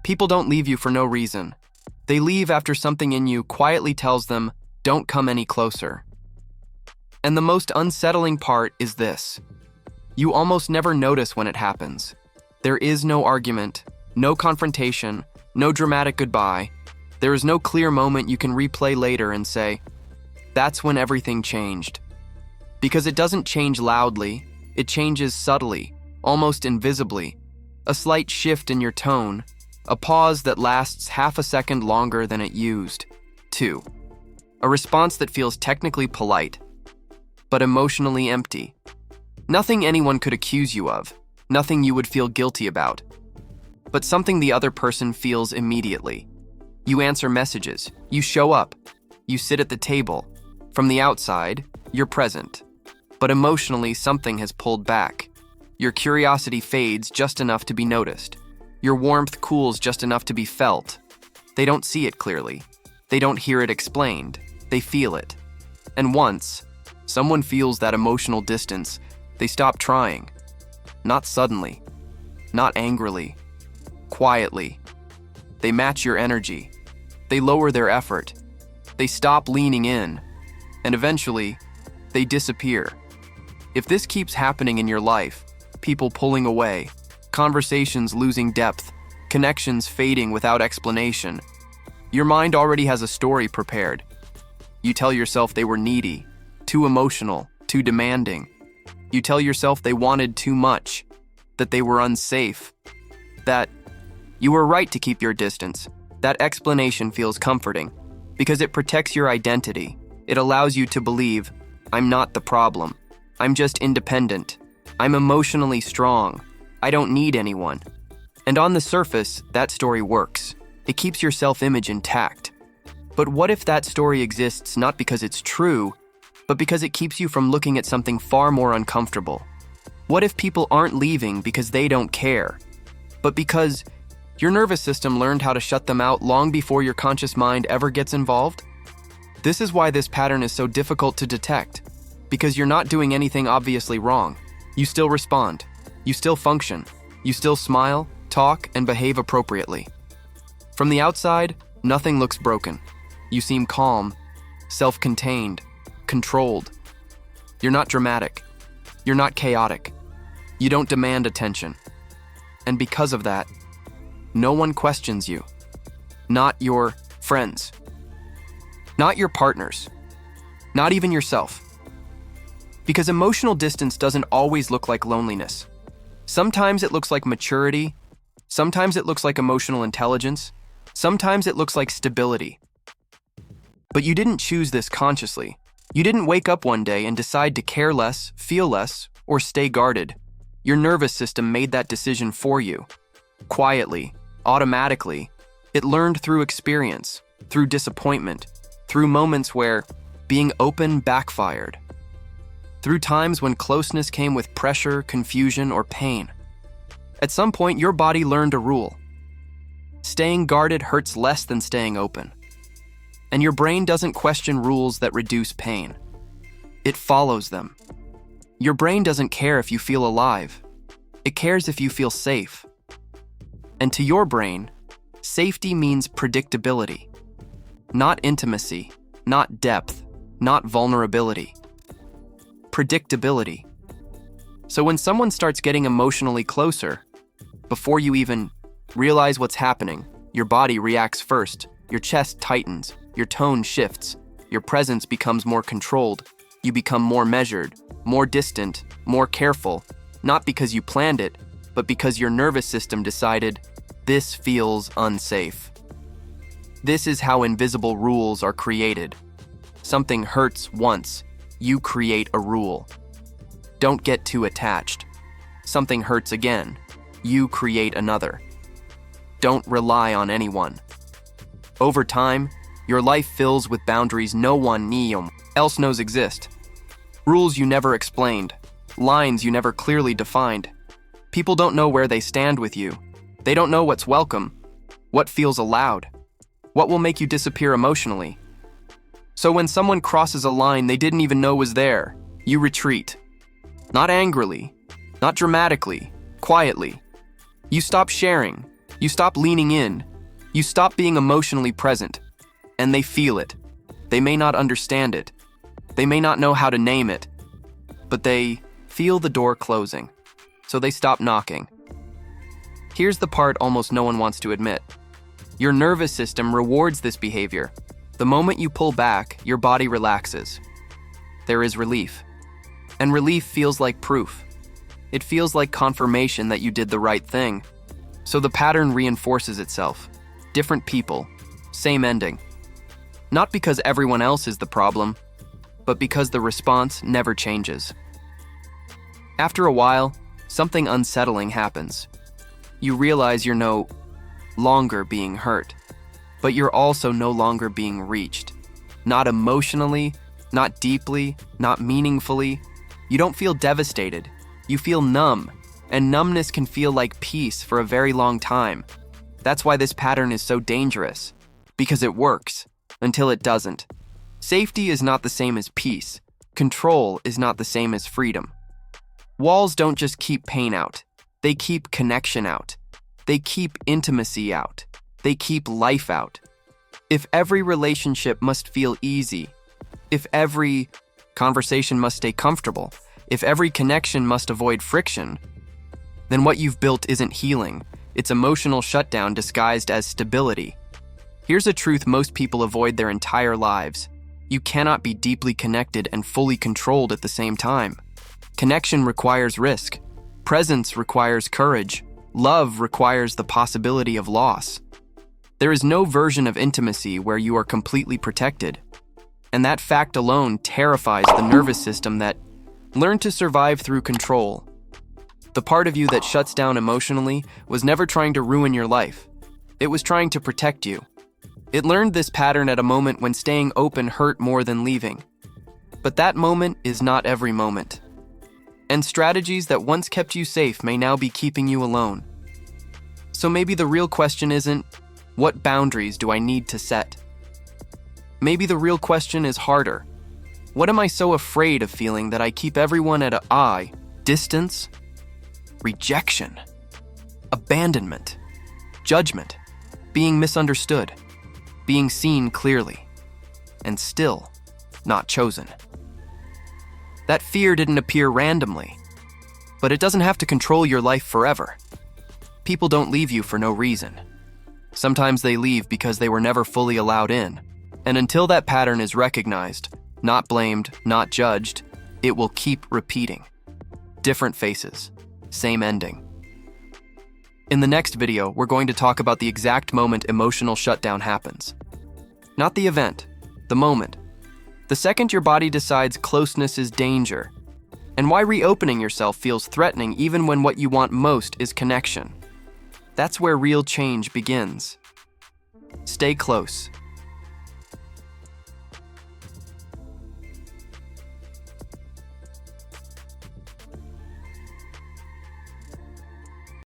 People don't leave you for no reason. They leave after something in you quietly tells them, don't come any closer. And the most unsettling part is this. You almost never notice when it happens. There is no argument, no confrontation, no dramatic goodbye. There is no clear moment you can replay later and say, that's when everything changed. Because it doesn't change loudly, it changes subtly, almost invisibly. A slight shift in your tone, a pause that lasts half a second longer than it used. 2. A response that feels technically polite, but emotionally empty. Nothing anyone could accuse you of, nothing you would feel guilty about, but something the other person feels immediately. You answer messages, you show up, you sit at the table. From the outside, you're present, but emotionally something has pulled back. Your curiosity fades just enough to be noticed. Your warmth cools just enough to be felt. They don't see it clearly. They don't hear it explained. They feel it. And once someone feels that emotional distance, they stop trying. Not suddenly, not angrily, quietly. They match your energy. They lower their effort. They stop leaning in. And eventually, they disappear. If this keeps happening in your life, people pulling away, conversations losing depth, connections fading without explanation, your mind already has a story prepared. You tell yourself they were needy, too emotional, too demanding. You tell yourself they wanted too much, that they were unsafe, that you were right to keep your distance. That explanation feels comforting because it protects your identity. It allows you to believe, I'm not the problem. I'm just independent. I'm emotionally strong. I don't need anyone. And on the surface, that story works. It keeps your self-image intact. But what if that story exists not because it's true, but because it keeps you from looking at something far more uncomfortable? What if people aren't leaving because they don't care, but because your nervous system learned how to shut them out long before your conscious mind ever gets involved? This is why this pattern is so difficult to detect, because you're not doing anything obviously wrong. You still respond. You still function. You still smile, talk, and behave appropriately. From the outside, nothing looks broken. You seem calm, self-contained, controlled. You're not dramatic. You're not chaotic. You don't demand attention. And because of that, no one questions you. Not your friends. Not your partners. Not even yourself. Because emotional distance doesn't always look like loneliness. Sometimes it looks like maturity. Sometimes it looks like emotional intelligence. Sometimes it looks like stability. But you didn't choose this consciously. You didn't wake up one day and decide to care less, feel less, or stay guarded. Your nervous system made that decision for you. Quietly, automatically. It learned through experience, through disappointment, through moments where being open backfired. Through times when closeness came with pressure, confusion, or pain. At some point, your body learned a rule. Staying guarded hurts less than staying open. And your brain doesn't question rules that reduce pain. It follows them. Your brain doesn't care if you feel alive. It cares if you feel safe. And to your brain, safety means predictability. Not intimacy, not depth, not vulnerability. Predictability. So when someone starts getting emotionally closer, before you even realize what's happening, your body reacts first, your chest tightens, your tone shifts, your presence becomes more controlled, you become more measured, more distant, more careful, not because you planned it, but because your nervous system decided, this feels unsafe. This is how invisible rules are created. Something hurts once, you create a rule. Don't get too attached. Something hurts again, you create another. Don't rely on anyone. Over time, your life fills with boundaries no one else knows exist. Rules you never explained, lines you never clearly defined. People don't know where they stand with you. They don't know what's welcome, what feels allowed, what will make you disappear emotionally. So when someone crosses a line they didn't even know was there, you retreat. Not angrily, not dramatically, quietly. You stop sharing. You stop leaning in. You stop being emotionally present. And they feel it. They may not understand it. They may not know how to name it. But they feel the door closing. So they stop knocking. Here's the part almost no one wants to admit. Your nervous system rewards this behavior. The moment you pull back, your body relaxes. There is relief. And relief feels like proof. It feels like confirmation that you did the right thing. So the pattern reinforces itself. Different people, same ending. Not because everyone else is the problem, but because the response never changes. After a while, something unsettling happens. You realize you're no longer being hurt, but you're also no longer being reached. Not emotionally, not deeply, not meaningfully. You don't feel devastated. You feel numb, and numbness can feel like peace for a very long time. That's why this pattern is so dangerous, because it works until it doesn't. Safety is not the same as peace. Control is not the same as freedom. Walls don't just keep pain out. They keep connection out. They keep intimacy out. They keep life out. If every relationship must feel easy, if every conversation must stay comfortable, if every connection must avoid friction, then what you've built isn't healing. It's emotional shutdown disguised as stability. Here's a truth most people avoid their entire lives. You cannot be deeply connected and fully controlled at the same time. Connection requires risk. Presence requires courage. Love requires the possibility of loss. There is no version of intimacy where you are completely protected. And that fact alone terrifies the nervous system that learned to survive through control. The part of you that shuts down emotionally was never trying to ruin your life. It was trying to protect you. It learned this pattern at a moment when staying open hurt more than leaving. But that moment is not every moment. And strategies that once kept you safe may now be keeping you alone. So maybe the real question isn't, what boundaries do I need to set? Maybe the real question is harder. What am I so afraid of feeling that I keep everyone at eye, distance, rejection, abandonment, judgment, being misunderstood, being seen clearly, and still not chosen? That fear didn't appear randomly, but it doesn't have to control your life forever. People don't leave you for no reason. Sometimes they leave because they were never fully allowed in, and until that pattern is recognized, not blamed, not judged, it will keep repeating. Different faces, same ending. In the next video, we're going to talk about the exact moment emotional shutdown happens. Not the event, the moment. The second your body decides closeness is danger, and why reopening yourself feels threatening even when what you want most is connection. That's where real change begins. Stay close.